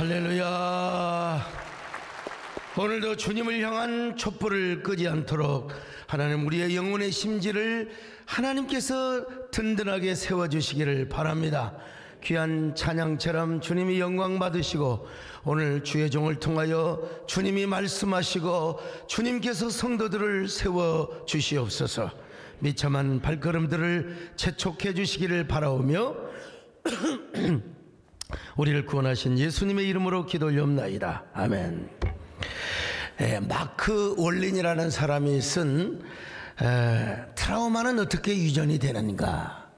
할렐루야. 오늘도 주님을 향한 촛불을 끄지 않도록 하나님 우리의 영혼의 심지를 하나님께서 든든하게 세워주시기를 바랍니다. 귀한 찬양처럼 주님이 영광 받으시고 오늘 주의 종을 통하여 주님이 말씀하시고 주님께서 성도들을 세워주시옵소서. 미참한 발걸음들을 재촉해 주시기를 바라오며 우리를 구원하신 예수님의 이름으로 기도 올리옵나이다. 아멘. 마크 월린이라는 사람이 쓴 트라우마는 어떻게 유전이 되는가.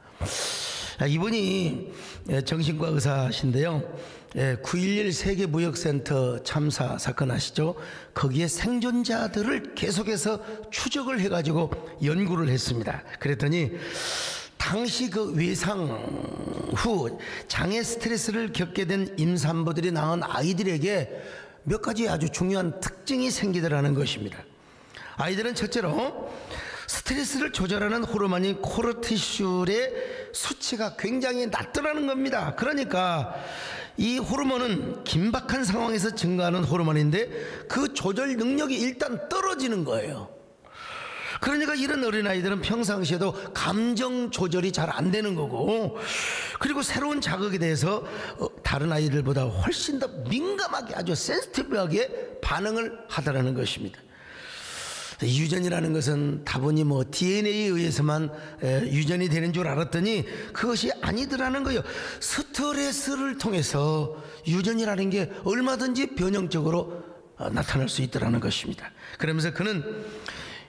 이분이 정신과 의사신데요, 9.11 세계무역센터 참사 사건 아시죠? 거기에 생존자들을 계속해서 추적을 해가지고 연구를 했습니다. 그랬더니 당시 그 외상 후 장애 스트레스를 겪게 된 임산부들이 낳은 아이들에게 몇 가지 아주 중요한 특징이 생기더라는 것입니다. 아이들은 첫째로 스트레스를 조절하는 호르몬인 코르티솔의 수치가 굉장히 낮더라는 겁니다. 그러니까 이 호르몬은 긴박한 상황에서 증가하는 호르몬인데 그 조절 능력이 일단 떨어지는 거예요. 그러니까 이런 어린아이들은 평상시에도 감정 조절이 잘 안 되는 거고, 그리고 새로운 자극에 대해서 다른 아이들보다 훨씬 더 민감하게, 아주 센시티브하게 반응을 하더라는 것입니다. 유전이라는 것은 다분히 DNA에 의해서만 유전이 되는 줄 알았더니 그것이 아니더라는 거예요. 스트레스를 통해서 유전이라는 게 얼마든지 변형적으로 나타날 수 있더라는 것입니다. 그러면서 그는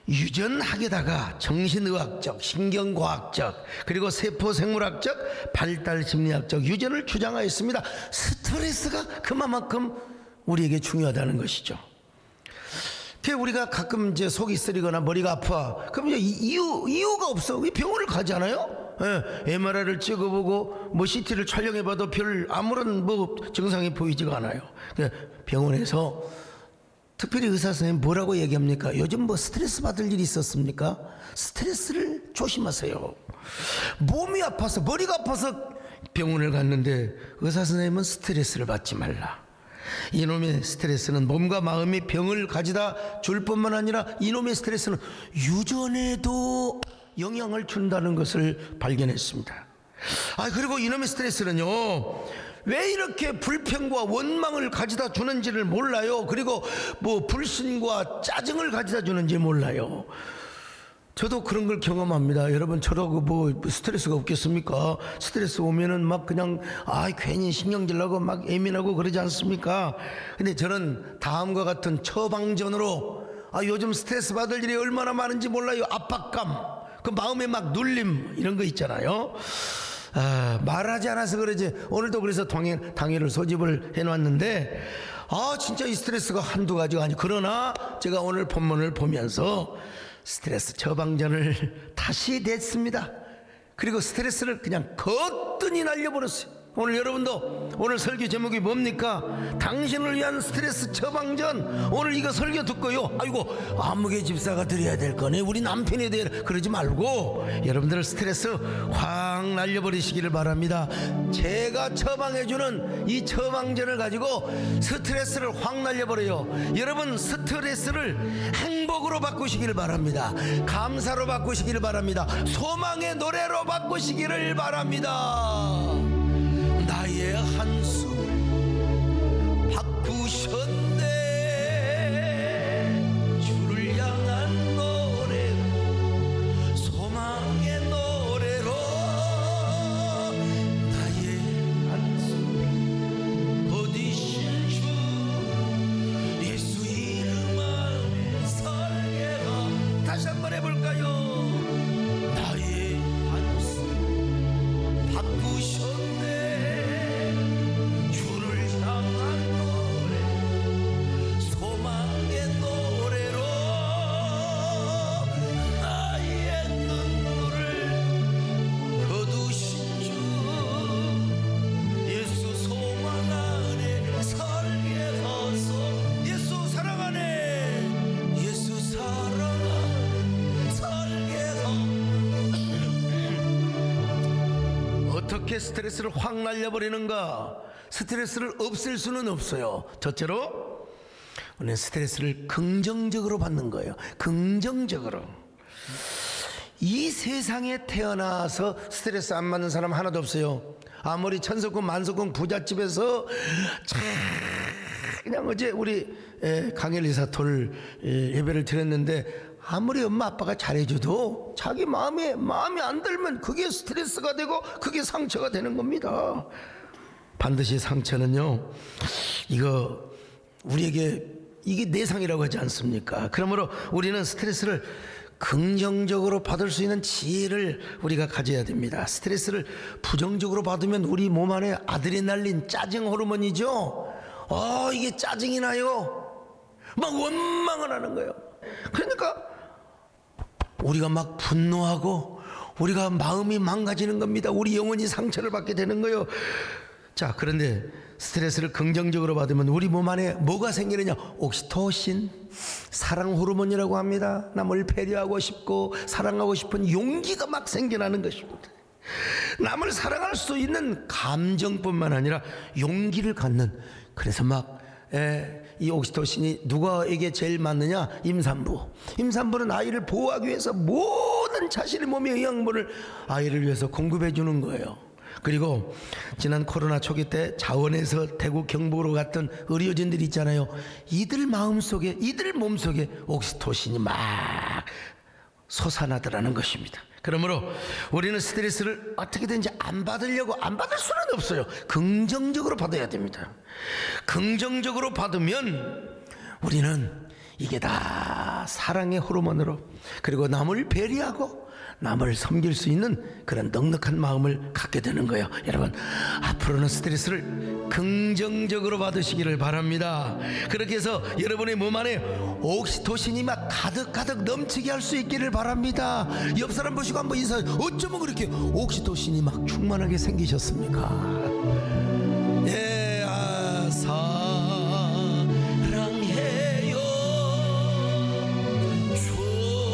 유전학에다가 정신의학적, 신경과학적, 그리고 세포생물학적, 발달심리학적 유전을 주장하였습니다. 스트레스가 그만큼 우리에게 중요하다는 것이죠. 우리가 가끔 이제 속이 쓰리거나 머리가 아파, 그럼 이제 이유가 없어. 병원을 가잖아요. MRI를 찍어보고 뭐 CT를 촬영해봐도 별 아무런 뭐 증상이 보이지가 않아요. 병원에서 특별히 의사 선생님 뭐라고 얘기합니까? 요즘 뭐 스트레스 받을 일이 있었습니까? 스트레스를 조심하세요. 몸이 아파서, 머리가 아파서 병원을 갔는데 의사 선생님은 스트레스를 받지 말라. 이놈의 스트레스는 몸과 마음이 병을 가져다 줄 뿐만 아니라 이놈의 스트레스는 유전에도 영향을 준다는 것을 발견했습니다. 그리고 이놈의 스트레스는요, 왜 이렇게 불평과 원망을 가져다 주는지를 몰라요. 그리고 뭐 불신과 짜증을 가져다 주는지 몰라요. 저도 그런 걸 경험합니다. 여러분, 저라고 뭐 스트레스가 없겠습니까? 스트레스 오면은 막 그냥 괜히 신경질 나고 막 예민하고 그러지 않습니까? 근데 저는 다음과 같은 처방전으로 요즘 스트레스 받을 일이 얼마나 많은지 몰라요. 압박감, 그 마음에 막 눌림, 이런 거 있잖아요. 말하지 않아서 그러지, 오늘도 그래서 당일을 소집을 해놨는데 진짜 이 스트레스가 한두 가지가 아니고, 그러나 제가 오늘 본문을 보면서 스트레스 처방전을 다시 냈습니다. 그리고 스트레스를 그냥 거뜬히 날려버렸어요. 오늘 여러분도, 오늘 설교 제목이 뭡니까? 당신을 위한 스트레스 처방전. 오늘 이거 설교 듣고요, 아이고 안무개 집사가 드려야 될 거네, 우리 남편이 돼야, 그러지 말고 여러분들 스트레스 확 날려버리시기를 바랍니다. 제가 처방해주는 이 처방전을 가지고 스트레스를 확 날려버려요. 여러분, 스트레스를 행복으로 바꾸시기를 바랍니다. 감사로 바꾸시기를 바랍니다. 소망의 노래로 바꾸시기를 바랍니다. 나의 한숨을 바꾸셨네. 주를 향한 노래로, 소망의 노래로 나의 한숨을 거두신 주 예수 이름 안에 설계가. 다시 한번 해볼까요? 나의 한숨 바꾸셨네. 어떻게 스트레스를 확 날려버리는가? 스트레스를 없앨 수는 없어요. 첫째로, 우리는 스트레스를 긍정적으로 받는 거예요. 긍정적으로. 이 세상에 태어나서 스트레스 안 받는 사람 하나도 없어요. 아무리 천석군 만석군 부잣집에서 그냥 어제 우리 강엘리사 돌 예배를 드렸는데, 아무리 엄마 아빠가 잘해줘도 자기 마음에 안 들면 그게 스트레스가 되고 그게 상처가 되는 겁니다. 반드시 상처는요, 이거 우리에게 이게 내상이라고 하지 않습니까? 그러므로 우리는 스트레스를 긍정적으로 받을 수 있는 지혜를 우리가 가져야 됩니다. 스트레스를 부정적으로 받으면 우리 몸 안에 아드레날린, 짜증 호르몬이죠. 이게 짜증이 나요. 막 원망을 하는 거예요. 그러니까 우리가 막 분노하고 우리가 마음이 망가지는 겁니다. 우리 영혼이 상처를 받게 되는 거예요. 자, 그런데 스트레스를 긍정적으로 받으면 우리 몸 안에 뭐가 생기느냐? 옥시토신, 사랑 호르몬이라고 합니다. 남을 배려하고 싶고 사랑하고 싶은 용기가 막 생겨나는 것입니다. 남을 사랑할 수 있는 감정뿐만 아니라 용기를 갖는, 그래서 막 이 옥시토신이 누구에게 제일 맞느냐? 임산부는 아이를 보호하기 위해서 모든 자신의 몸의 영양분을 아이를 위해서 공급해 주는 거예요. 그리고 지난 코로나 초기 때 자원에서 대구 경북으로 갔던 의료진들이 있잖아요. 이들 마음속에, 이들 몸속에 옥시토신이 막 솟아나더라는 것입니다. 그러므로 우리는 스트레스를 어떻게든지 안 받을 수는 없어요. 긍정적으로 받아야 됩니다. 긍정적으로 받으면 우리는 이게 다 사랑의 호르몬으로, 그리고 남을 배려하고 남을 섬길 수 있는 그런 넉넉한 마음을 갖게 되는 거예요. 여러분, 앞으로는 스트레스를 긍정적으로 받으시기를 바랍니다. 그렇게 해서 여러분의 몸 안에 옥시토신이 막 가득가득 넘치게 할 수 있기를 바랍니다. 옆 사람 보시고 한번 인사해. 어쩌면 그렇게 옥시토신이 막 충만하게 생기셨습니까? 예, 사랑해요, 축복해요,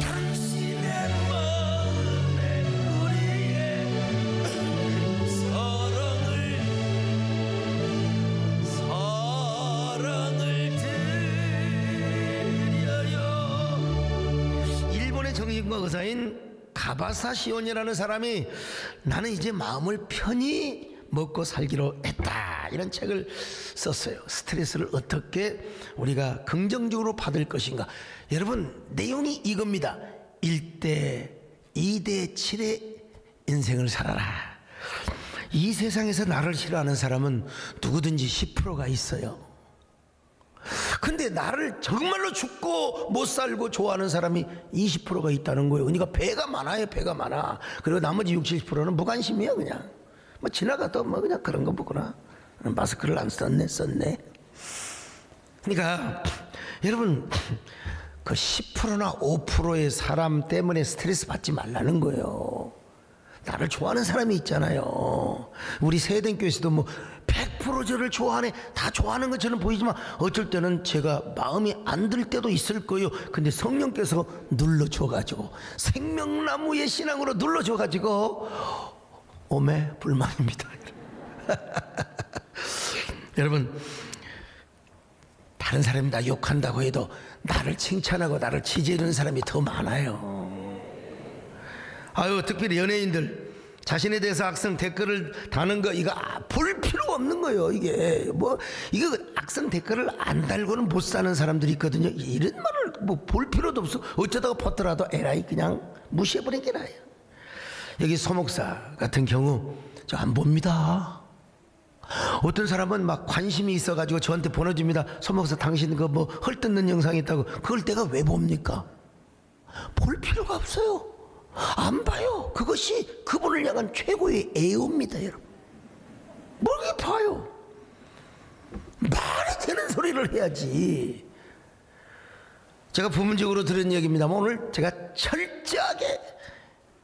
당신의 마음에 우리의 사랑을 드려요. 일본의 정신과 의사인 가바사 시온이라는 사람이 나는 이제 마음을 편히 먹고 살기로 했다, 이런 책을 썼어요. 스트레스를 어떻게 우리가 긍정적으로 받을 것인가. 여러분, 내용이 이겁니다. 1대 2대 7의 인생을 살아라. 이 세상에서 나를 싫어하는 사람은 누구든지 10%가 있어요. 근데 나를 정말로 죽고 못 살고 좋아하는 사람이 20%가 있다는 거예요. 그러니까 배가 많아요, 배가 많아. 그리고 나머지 60, 70%는 무관심이야. 그냥 뭐 지나가도 뭐 그냥 그런 거 보구나. 마스크를 안 썼네. 그러니까 여러분, 그 10%나 5%의 사람 때문에 스트레스 받지 말라는 거예요. 나를 좋아하는 사람이 있잖아요. 우리 세대교에서도 뭐 100% 저를 좋아하네, 다 좋아하는 것처럼 보이지만 어쩔 때는 제가 마음이 안 들 때도 있을 거예요. 근데 성령께서 눌러줘가지고, 생명나무의 신앙으로 눌러줘가지고 오매 불망입니다. 여러분, 다른 사람이 나 욕한다고 해도 나를 칭찬하고 나를 지지해주는 사람이 더 많아요. 아유, 특별히 연예인들 자신에 대해서 악성 댓글을 다는 거, 이거 볼 필요가 없는 거예요. 이게 뭐, 이거 악성 댓글을 안 달고는 못 사는 사람들이 있거든요. 이런 말을 뭐 볼 필요도 없어. 어쩌다가 퍼더라도 에라이 그냥 무시해버리는 게 나아요. 여기 소목사 같은 경우 저 안 봅니다. 어떤 사람은 막 관심이 있어가지고 저한테 보내줍니다. 소목사, 당신 그 뭐 헐뜯는 영상이 있다고. 그걸 내가 왜 봅니까? 볼 필요가 없어요. 안 봐요. 그것이 그분을 향한 최고의 애호입니다, 여러분. 뭘 이렇게 봐요? 말이 되는 소리를 해야지. 제가 부문적으로 들은 얘기입니다만 오늘 제가 철저하게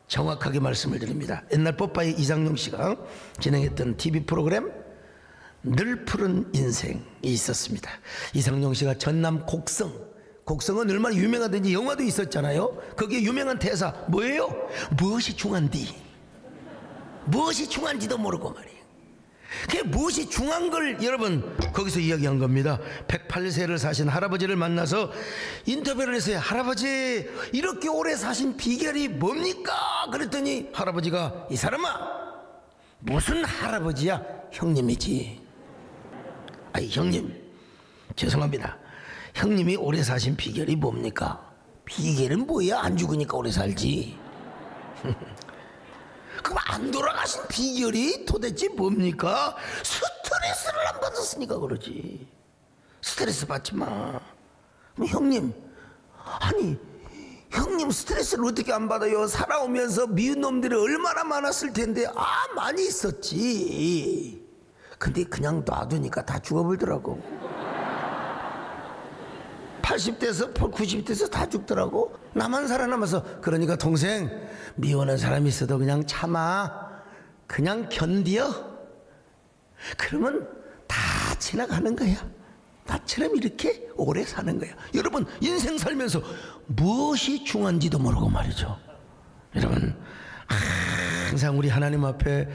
정확하게 말씀을 드립니다. 옛날 뽀빠이 이상용 씨가 진행했던 TV 프로그램 늘 푸른 인생이 있었습니다. 이상용 씨가 전남 곡성은 얼마나 유명하든지 영화도 있었잖아요. 거기에 유명한 대사 뭐예요? 무엇이 중한디? 무엇이 중한지도 모르고 말이에요. 그게 무엇이 중한 걸 여러분 거기서 이야기한 겁니다. 108세를 사신 할아버지를 만나서 인터뷰를 했어요. 할아버지, 이렇게 오래 사신 비결이 뭡니까? 그랬더니 할아버지가, 이 사람아, 무슨 할아버지야? 형님이지. 아니, 형님, 죄송합니다. 형님이 오래 사신 비결이 뭡니까? 비결은 뭐야? 안 죽으니까 오래 살지. 그럼 안 돌아가신 비결이 도대체 뭡니까? 스트레스를 안 받았으니까 그러지. 스트레스 받지 마. 그럼 형님, 아니 형님 스트레스를 어떻게 안 받아요? 살아오면서 미운 놈들이 얼마나 많았을 텐데. 많이 있었지. 근데 그냥 놔두니까 다 죽어버리더라고. 80대에서 90대에서 다 죽더라고. 나만 살아남아서. 그러니까 동생, 미워하는 사람이 있어도 그냥 참아, 그냥 견디어. 그러면 다 지나가는 거야. 나처럼 이렇게 오래 사는 거야. 여러분, 인생 살면서 무엇이 중요한지도 모르고 말이죠. 여러분, 항상 우리 하나님 앞에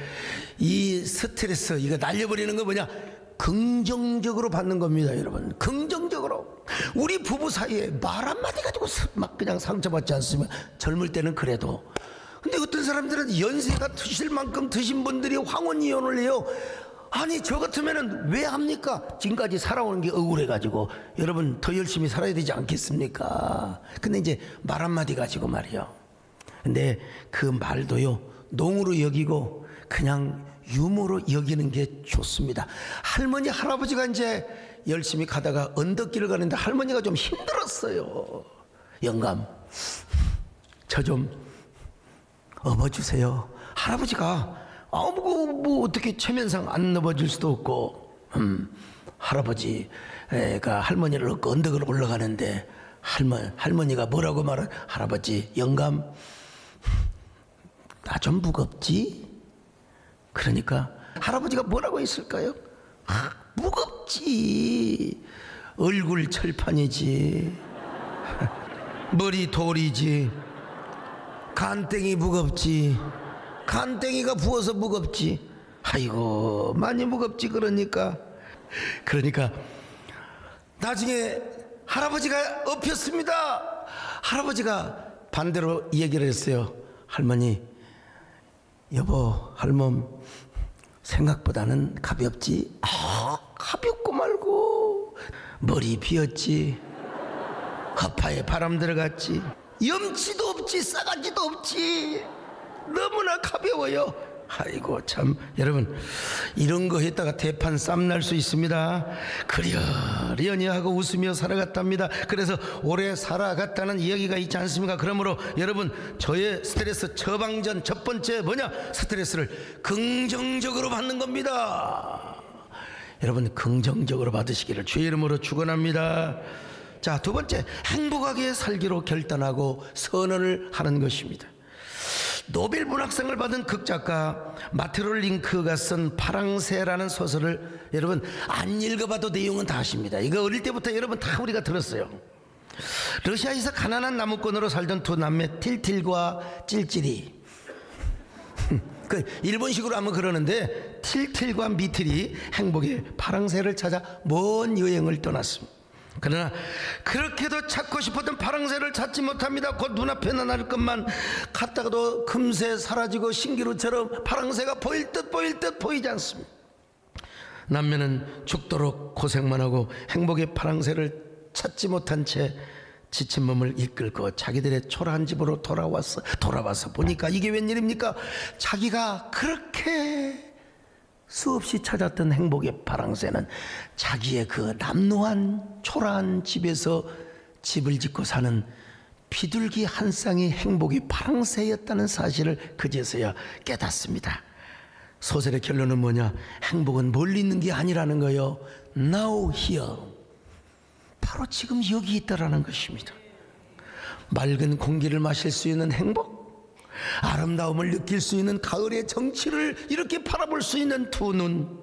이 스트레스 이거 날려버리는 거 뭐냐? 긍정적으로 받는 겁니다, 여러분. 긍정적으로. 우리 부부 사이에 말 한마디 가지고 막 그냥 상처받지 않으면, 젊을 때는 그래도. 근데 어떤 사람들은 연세가 드실 만큼 드신 분들이 황혼이혼을 해요. 아니, 저 같으면은 왜 합니까? 지금까지 살아오는 게 억울해가지고. 여러분, 더 열심히 살아야 되지 않겠습니까? 근데 이제 말 한마디 가지고 말이요. 근데 그 말도요, 농으로 여기고 그냥 유머로 여기는 게 좋습니다. 할머니 할아버지가 이제 열심히 가다가 언덕길을 가는데 할머니가 좀 힘들었어요. 영감, 저 좀 업어주세요. 할아버지가 뭐 어떻게 체면상 안 업어줄 수도 없고, 할아버지가 할머니를 얻고 언덕을 올라가는데 할머니가 뭐라고 말한? 할아버지, 영감, 나 좀 무겁지? 그러니까 할아버지가 뭐라고 했을까요? 무겁지. 얼굴 철판이지, 머리 돌이지, 간땡이 무겁지, 간땡이가 부어서 무겁지. 아이고 많이 무겁지. 그러니까 나중에 할아버지가 엎혔습니다. 할아버지가 반대로 얘기를 했어요. 할머니, 여보, 할멈 생각보다는 가볍지? 가볍고 말고 머리 비었지, 허파에 바람 들어갔지, 염치도 없지, 싸가지도 없지, 너무나 가벼워요. 아이고 참, 여러분 이런 거 했다가 대판 쌈 날 수 있습니다. 그려려니 하고 웃으며 살아갔답니다. 그래서 오래 살아갔다는 이야기가 있지 않습니까? 그러므로 여러분, 저의 스트레스 처방전 첫 번째 뭐냐? 스트레스를 긍정적으로 받는 겁니다. 여러분 긍정적으로 받으시기를 주의 이름으로 축원합니다. 자, 두 번째, 행복하게 살기로 결단하고 선언을 하는 것입니다. 노벨 문학상을 받은 극작가 마테오 링크가 쓴 파랑새라는 소설을 여러분 안 읽어봐도 내용은 다 아십니다. 이거 어릴 때부터 여러분 다 우리가 들었어요. 러시아에서 가난한 나무꾼으로 살던 두 남매 틸틸과 찔찔이, 그 일본식으로 하면 그러는데 틸틸과 미틸이 행복의 파랑새를 찾아 먼 여행을 떠났습니다. 그러나 그렇게도 찾고 싶었던 파랑새를 찾지 못합니다. 곧 눈앞에 나타날 것만 갔다가도 금세 사라지고 신기루처럼 파랑새가 보일 듯 보이지 않습니다. 남매는 죽도록 고생만 하고 행복의 파랑새를 찾지 못한 채 지친 몸을 이끌고 자기들의 초라한 집으로 돌아와서 보니까 이게 웬일입니까? 자기가 그렇게 수없이 찾았던 행복의 파랑새는 자기의 그 남루한 초라한 집에서 집을 짓고 사는 비둘기 한 쌍의 행복의 파랑새였다는 사실을 그제서야 깨닫습니다. 소설의 결론은 뭐냐? 행복은 멀리 있는 게 아니라는 거예요. Now here, 바로 지금 여기 있다라는 것입니다. 맑은 공기를 마실 수 있는 행복, 아름다움을 느낄 수 있는 가을의 정취를 이렇게 바라볼 수 있는 두 눈,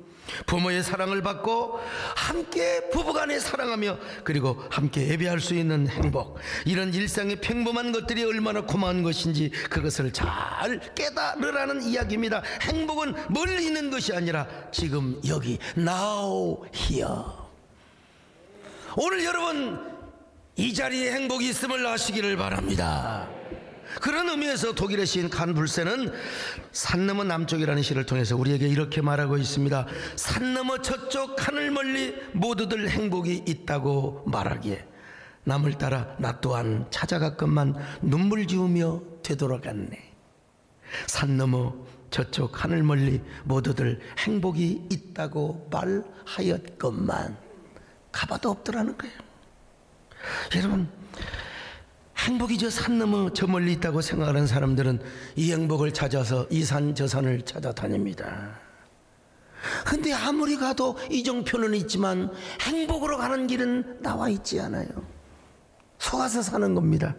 부모의 사랑을 받고 함께 부부간에 사랑하며 그리고 함께 예배할 수 있는 행복, 이런 일상의 평범한 것들이 얼마나 고마운 것인지 그것을 잘 깨달으라는 이야기입니다. 행복은 멀리 있는 것이 아니라 지금 여기, now here. 오늘 여러분 이 자리에 행복이 있음을 아시기를 바랍니다. 그런 의미에서 독일의 시인 칸 불세는 산 너머 남쪽이라는 시를 통해서 우리에게 이렇게 말하고 있습니다. 산 너머 저쪽 하늘 멀리 모두들 행복이 있다고 말하기에 남을 따라 나 또한 찾아갔건만 눈물 지으며 되돌아갔네. 산 너머 저쪽 하늘 멀리 모두들 행복이 있다고 말하였건만 가봐도 없더라는 거예요. 여러분, 행복이 저 산 너머 저 멀리 있다고 생각하는 사람들은 이 행복을 찾아서 이 산 저 산을 찾아다닙니다. 근데 아무리 가도 이정표는 있지만 행복으로 가는 길은 나와 있지 않아요. 속아서 사는 겁니다.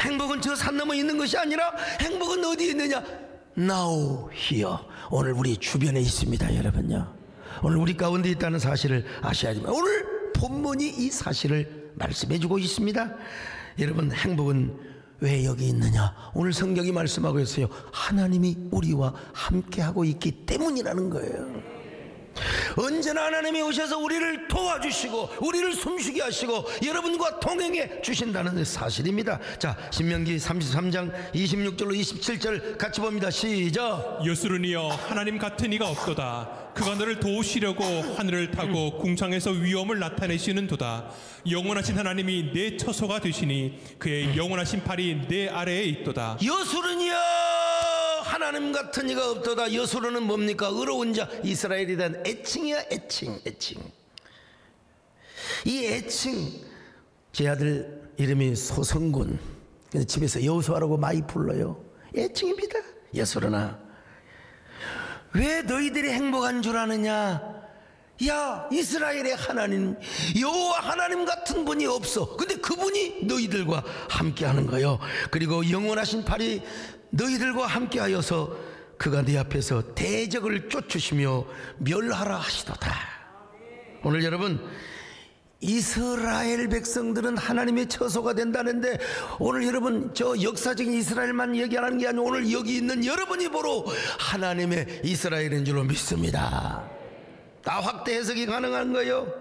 행복은 저 산 너머 있는 것이 아니라 행복은 어디에 있느냐? Now here, 오늘 우리 주변에 있습니다. 여러분요, 오늘 우리 가운데 있다는 사실을 아셔야 됩니다. 오늘 본문이 이 사실을 말씀해주고 있습니다. 여러분, 행복은 왜 여기 있느냐? 오늘 성경이 말씀하고 있어요. 하나님이 우리와 함께하고 있기 때문이라는 거예요. 언제나 하나님이 오셔서 우리를 도와주시고 우리를 숨쉬게 하시고 여러분과 동행해 주신다는 사실입니다. 자, 신명기 33장 26절로 27절 같이 봅니다. 시작. 여수르니여, 하나님 같은 이가 없도다. 그가 너를 도우시려고 하늘을 타고 궁창에서 위엄을 나타내시는 도다. 영원하신 하나님이 내 처소가 되시니 그의 영원하신 팔이 내 아래에 있도다. 여수르니여, 하나님 같은 이가 없도다. 여수로는 뭡니까? 의로운 자. 이스라엘에 대한 애칭이야. 애칭. 이 애칭, 제 아들 이름이 소성군. 근데 집에서 여수하라고 많이 불러요. 애칭입니다. 여수로나, 왜 너희들이 행복한 줄 아느냐? 야, 이스라엘의 하나님, 여호와 하나님 같은 분이 없어. 근데 그분이 너희들과 함께 하는 거요. 그리고 영원하신 팔이 너희들과 함께 하여서 그가 네 앞에서 대적을 쫓으시며 멸하라 하시도다. 오늘 여러분, 이스라엘 백성들은 하나님의 처소가 된다는데, 오늘 여러분 저 역사적인 이스라엘만 얘기하는 게 아니고 오늘 여기 있는 여러분이 바로 하나님의 이스라엘인 줄로 믿습니다. 다 확대 해석이 가능한 거예요.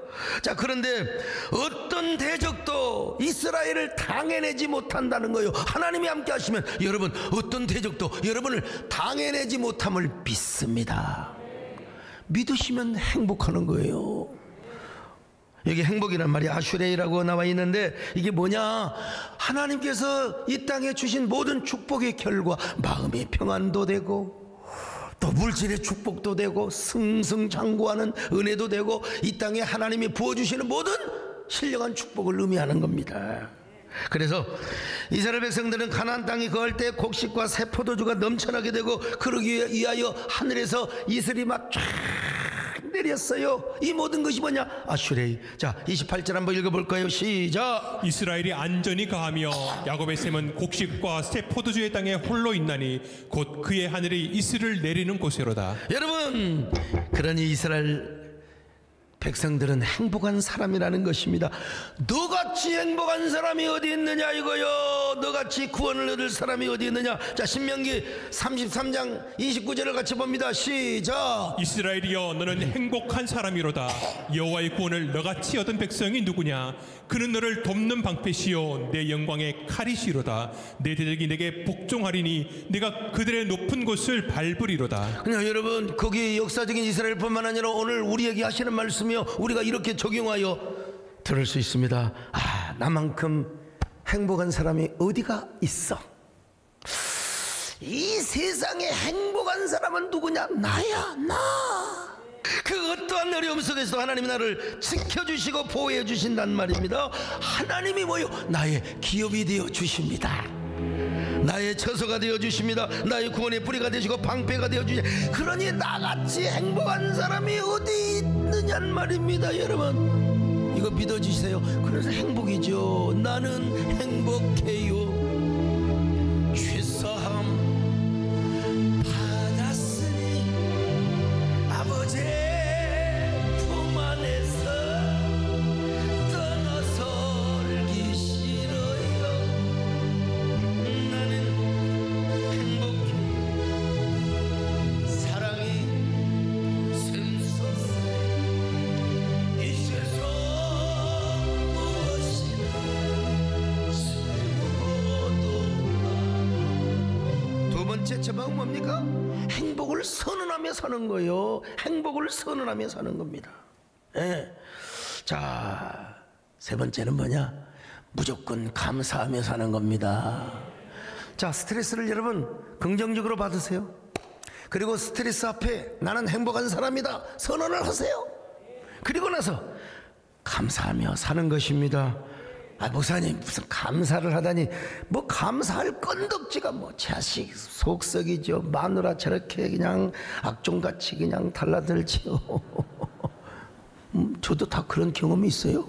자, 그런데 어떤 대적도 이스라엘을 당해내지 못한다는 거예요. 하나님이 함께 하시면 여러분 어떤 대적도 여러분을 당해내지 못함을 믿습니다. 믿으시면 행복하는 거예요. 여기 행복이란 말이 아슈레이라고 나와 있는데, 이게 뭐냐? 하나님께서 이 땅에 주신 모든 축복의 결과 마음의 평안도 되고 또 물질의 축복도 되고 승승장구하는 은혜도 되고 이 땅에 하나님이 부어주시는 모든 신령한 축복을 의미하는 겁니다. 그래서 이스라엘 백성들은 가나안 땅에 거할 때 곡식과 새 포도주가 넘쳐나게 되고, 그러기 위하여 하늘에서 이슬이 막 쫙 내렸어요. 이 모든 것이 뭐냐? 아슈레이. 자, 28절 한번 읽어볼까요? 시작. 이스라엘이 안전히 가하며 야곱의 셈은 곡식과 새 포도주의 땅에 홀로 있나니 곧 그의 하늘이 이슬을 내리는 곳이로다. 여러분, 그러니 이스라엘 백성들은 행복한 사람이라는 것입니다. 너같이 행복한 사람이 어디 있느냐 이거요. 너같이 구원을 얻을 사람이 어디 있느냐. 자, 신명기 33장 29절을 같이 봅니다. 시작. 이스라엘이여, 너는 행복한 사람이로다. 여호와의 구원을 너같이 얻은 백성이 누구냐? 그는 너를 돕는 방패시요 내 영광의 칼이시로다. 내 대적이 내게 복종하리니 내가 그들의 높은 곳을 밟으리로다. 그냥 여러분, 거기 역사적인 이스라엘뿐만 아니라 오늘 우리에게 하시는 말씀이요, 우리가 이렇게 적용하여 들을 수 있습니다. 아, 나만큼 행복한 사람이 어디가 있어? 이 세상에 행복한 사람은 누구냐? 나야, 나. 그 어떠한 어려움 속에서 하나님이 나를 지켜주시고 보호해 주신단 말입니다. 하나님이 뭐요? 나의 기업이 되어 주십니다. 나의 처소가 되어 주십니다. 나의 구원의 뿌리가 되시고 방패가 되어 주시. 그러니 나같이 행복한 사람이 어디 있느냔 말입니다. 여러분, 이거 믿어주세요. 그래서 행복이죠. 나는 행복해요. 죄사함 받았으니 아버지의 품 안에서 떠나설기 싫어요. 나는 행복해. 사랑이 샘솟아. 이 세상 무엇이나 세워도. 두 번째 제목은 뭡니까? 행복을 선언하며 사는 거예요. 행복을 선언하며 사는 겁니다. 예. 자, 세 번째는 뭐냐? 무조건 감사하며 사는 겁니다. 자, 스트레스를 여러분 긍정적으로 받으세요. 그리고 스트레스 앞에 나는 행복한 사람이다 선언을 하세요. 그리고 나서 감사하며 사는 것입니다. 아, 목사님 무슨 감사를 하다니. 뭐 감사할 건덕지가 뭐 자식 속썩이죠. 마누라 저렇게 그냥 악종같이 그냥 달라들지요. 저도 다 그런 경험이 있어요.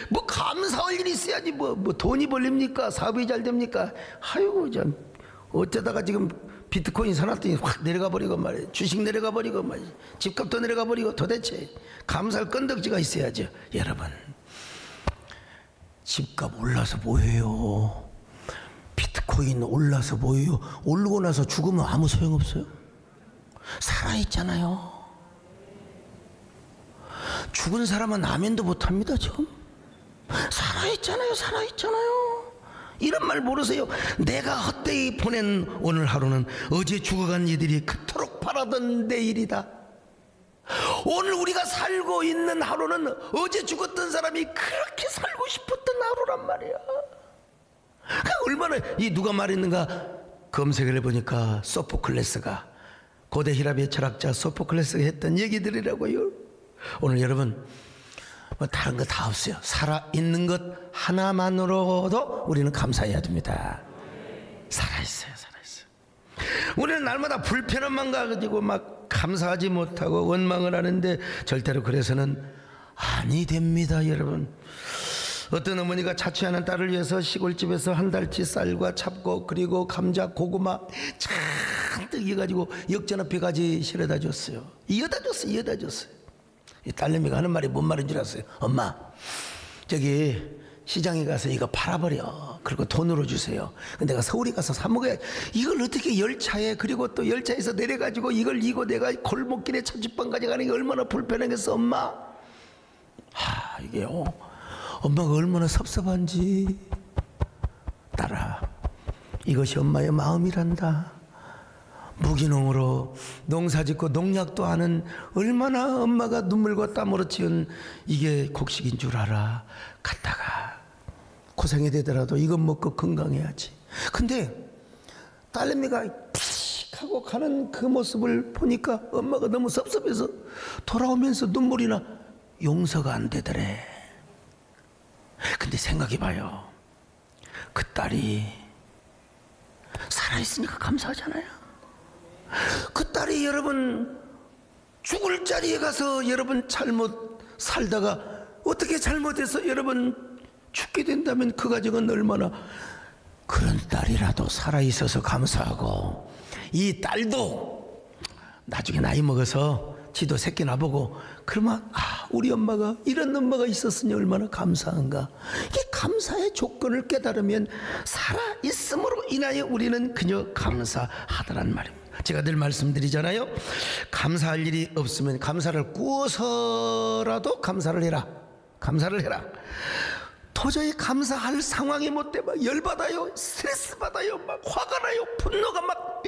뭐 감사할 일이 있어야지. 뭐 돈이 벌립니까? 사업이 잘 됩니까? 아이고, 참 어쩌다가 지금 비트코인 사놨더니 확 내려가 버리고 말이에요. 주식 내려가 버리고 말이에요. 집값도 내려가 버리고. 도대체 감사할 건덕지가 있어야죠. 여러분, 집값 올라서 뭐해요? 비트코인 올라서 뭐해요? 오르고 나서 죽으면 아무 소용없어요. 살아있잖아요. 죽은 사람은 아멘도 못합니다. 지금 살아있잖아요. 살아있잖아요. 이런 말 모르세요? 내가 헛되이 보낸 오늘 하루는 어제 죽어간 이들이 그토록 바라던 내일이다. 오늘 우리가 살고 있는 하루는 어제 죽었던 사람이 그렇게 살고 싶었던 하루란 말이야. 얼마나 이 누가 말했는가? 검색을 해보니까 소포클레스가, 고대 히라비의 철학자 소포클레스가 했던 얘기들이라고요. 오늘 여러분 뭐 다른 거 다 없어요. 살아있는 것 하나만으로도 우리는 감사해야 됩니다. 살아있어요. 우리는 날마다 불편함만 가지고 막 감사하지 못하고 원망을 하는데 절대로 그래서는 아니 됩니다. 여러분, 어떤 어머니가 자취하는 딸을 위해서 시골집에서 한 달치 쌀과 찹고 그리고 감자, 고구마 잔뜩 이어가지고 역전 앞에 가지 실어다 줬어요. 이어다 줬어요. 이 딸내미가 하는 말이 뭔 말인 줄 아세요? 엄마, 저기 시장에 가서 이거 팔아버려. 그리고 돈으로 주세요. 근데 내가 서울에 가서 사 먹어야. 이걸 어떻게 열차에, 그리고 또 열차에서 내려가지고 이걸 이고 내가 골목길에 차주빵 가져가는 게 얼마나 불편하겠어 엄마. 이게요, 엄마가 얼마나 섭섭한지. 딸아, 이것이 엄마의 마음이란다. 무기농으로 농사짓고 농약도 하는 얼마나 엄마가 눈물과 땀으로 지은 이게 곡식인 줄 알아. 갔다가 고생이 되더라도 이것 먹고 건강해야지. 근데 딸내미가 픽 하고 가는 그 모습을 보니까 엄마가 너무 섭섭해서 돌아오면서 눈물이 나. 용서가 안 되더래. 근데 생각해봐요. 그 딸이 살아있으니까 감사하잖아요. 그 딸이 여러분 죽을 자리에 가서 여러분 잘못 살다가 어떻게 잘못해서 여러분 죽게 된다면 그 가정은 얼마나. 그런 딸이라도 살아있어서 감사하고, 이 딸도 나중에 나이 먹어서 지도 새끼 나보고 그러면 우리 엄마가 이런 엄마가 있었으니 얼마나 감사한가. 이게 감사의 조건을 깨달으면 살아있음으로 인하여 우리는 그저 감사하더란 말입니다. 제가 늘 말씀드리잖아요. 감사할 일이 없으면 감사를 꾸어서라도 감사를 해라. 도저히 감사할 상황이 못 돼. 막 열받아요, 스트레스 받아요, 막 화가 나요, 분노가 막.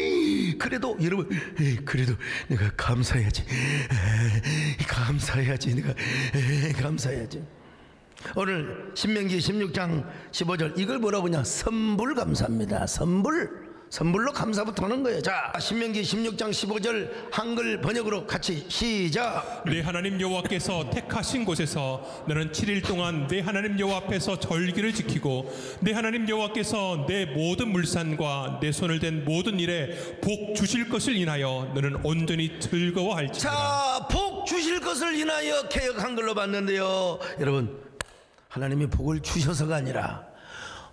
그래도 여러분, 그래도 내가 감사해야지. 내가 감사해야지. 오늘 신명기 16장 15절 이걸 뭐라고 하냐? 선불감사입니다. 선불로 감사부터 하는 거예요. 자, 신명기 16장 15절 한글 번역으로 같이 시작. 내 하나님 여호와께서 택하신 곳에서 너는 7일 동안 내 하나님 여호와 앞에서 절기를 지키고, 내 하나님 여호와께서 내 모든 물산과 내 손을 댄 모든 일에 복 주실 것을 인하여 너는 온전히 즐거워할지니라. 자, 복 주실 것을 인하여 개역 한글로 봤는데요. 여러분, 하나님이 복을 주셔서가 아니라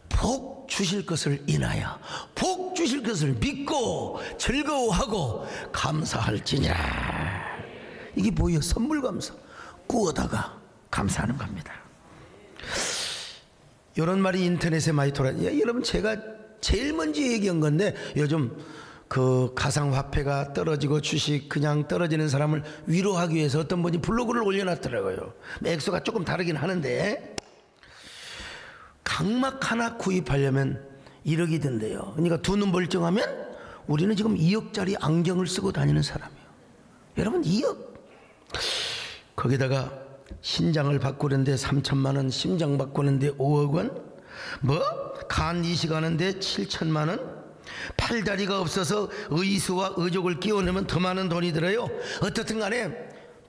복 주실 것을 인하여, 복 주실 것을 믿고 즐거워하고 감사할지니라. 이게 뭐예요? 선물감사. 꾸어다가 감사하는 겁니다. 이런 말이 인터넷에 많이 돌아요. 여러분, 제가 제일 먼저 얘기한 건데, 요즘 그 가상화폐가 떨어지고 주식 그냥 떨어지는 사람을 위로하기 위해서 어떤 분이 블로그를 올려놨더라고요. 액수가 조금 다르긴 하는데, 각막 하나 구입하려면 1억이 든대요. 그러니까 두 눈 멀쩡하면 우리는 지금 2억짜리 안경을 쓰고 다니는 사람이에요. 여러분, 2억. 거기다가 신장을 바꾸는데 3천만 원, 심장 바꾸는데 5억 원, 간 이식하는데 7천만 원, 팔다리가 없어서 의수와 의족을 끼워내면 더 많은 돈이 들어요. 어떻든 간에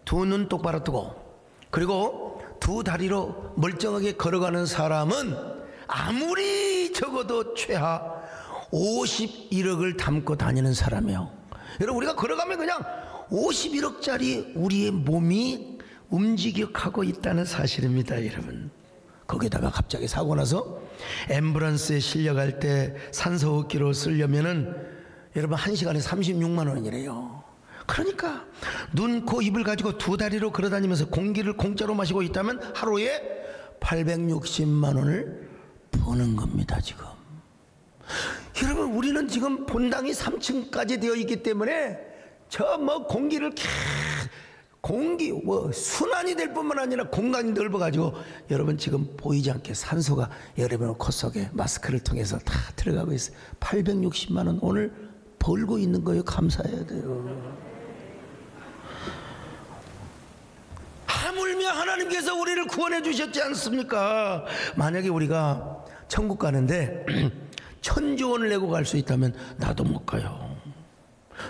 두 눈 똑바로 뜨고, 그리고 두 다리로 멀쩡하게 걸어가는 사람은 아무리 적어도 최하 51억을 담고 다니는 사람이에요. 여러분, 우리가 걸어가면 그냥 51억짜리 우리의 몸이 움직여가고 있다는 사실입니다. 여러분, 거기다가 갑자기 사고 나서 앰뷸런스에 실려갈 때 산소호흡기로 쓰려면은 여러분 1시간에 36만 원이래요. 그러니까 눈, 코, 입을 가지고 두 다리로 걸어다니면서 공기를 공짜로 마시고 있다면 하루에 860만 원을 버는 겁니다. 지금 여러분, 우리는 지금 본당이 3층까지 되어 있기 때문에 저 공기를 순환이 될 뿐만 아니라 공간이 넓어가지고 여러분 지금 보이지 않게 산소가 여러분 코 속에 마스크를 통해서 다 들어가고 있어요. 860만 원 오늘 벌고 있는 거예요. 감사해야 돼요. 하물며 하나님께서 우리를 구원해 주셨지 않습니까? 만약에 우리가 천국 가는데 천조 원을 내고 갈 수 있다면 나도 못 가요.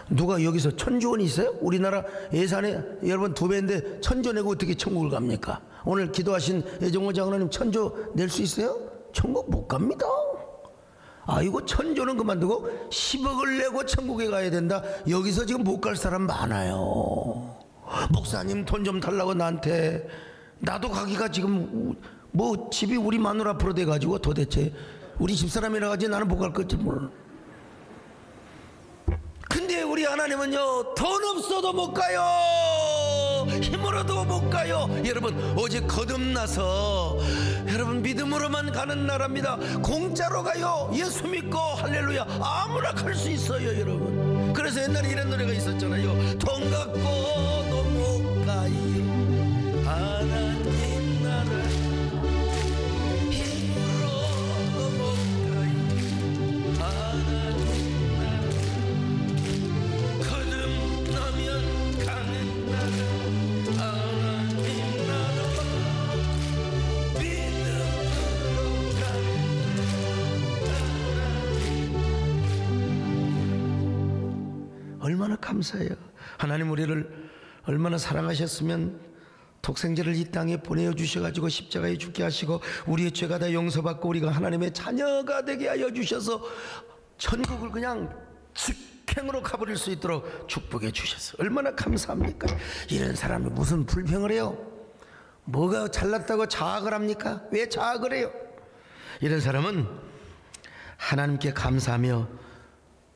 누가 여기서 천조 원이 있어요? 우리나라 예산에 여러분 2배인데 천조 내고 어떻게 천국을 갑니까? 오늘 기도하신 예정호 장로님 천조 낼 수 있어요? 천국 못 갑니다. 아이고, 천조는 그만두고 10억을 내고 천국에 가야 된다. 여기서 지금 못 갈 사람 많아요. 목사님 돈 좀 달라고 나한테. 나도 가기가 지금 뭐 집이 우리 마누 앞으로 돼가지고 도대체 우리 집사람이라 가지 나는 못 갈 건지 몰라. 근데 우리 하나님은요, 돈 없어도 못 가요. 힘으로도 못 가요. 여러분, 오직 거듭나서 여러분 믿음으로만 가는 나라입니다. 공짜로 가요. 예수 믿고 할렐루야 아무나 갈 수 있어요, 여러분. 그래서 옛날에 이런 노래가 있었잖아요. 돈 갖고도 못 가요. 하나님 나라 힘으로도 못 가요. 하나님 거듭나면 가는 나라. 하나님 나라 믿음으로 가는 나라. 얼마나 감사해요. 하나님 우리를 얼마나 사랑하셨으면 독생자를 이 땅에 보내주셔가지고 십자가에 죽게 하시고 우리의 죄가 다 용서받고 우리가 하나님의 자녀가 되게 하여 주셔서 천국을 그냥 직행으로 가버릴 수 있도록 축복해 주셔서 얼마나 감사합니까? 이런 사람이 무슨 불평을 해요? 뭐가 잘났다고 자학을 합니까? 왜 자학을 해요? 이런 사람은 하나님께 감사하며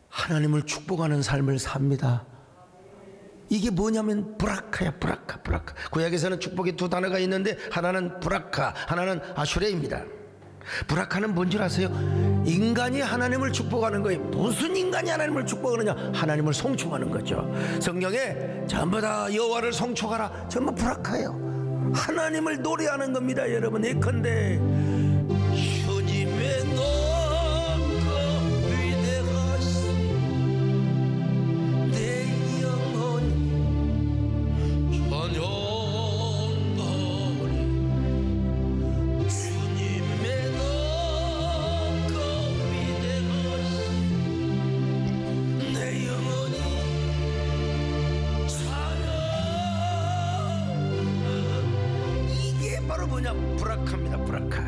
하나님을 축복하는 삶을 삽니다. 이게 뭐냐면 브라카야. 브라카. 구약에서는 축복의 2 단어가 있는데 하나는 브라카, 하나는 아슈레입니다. 브라카는 뭔 줄 아세요? 인간이 하나님을 축복하는 거예요. 무슨 인간이 하나님을 축복하느냐? 하나님을 송축하는 거죠. 성경에 전부 다 여호와를 송축하라, 전부 브라카예요. 하나님을 노래하는 겁니다. 여러분, 예컨대 주님의 높고 위대하신 내 영혼이 찬양하리. 주님의 높고 위대하신 내 영혼이 찬양. 이게 바로 뭐냐? 브라카입니다. 브라카.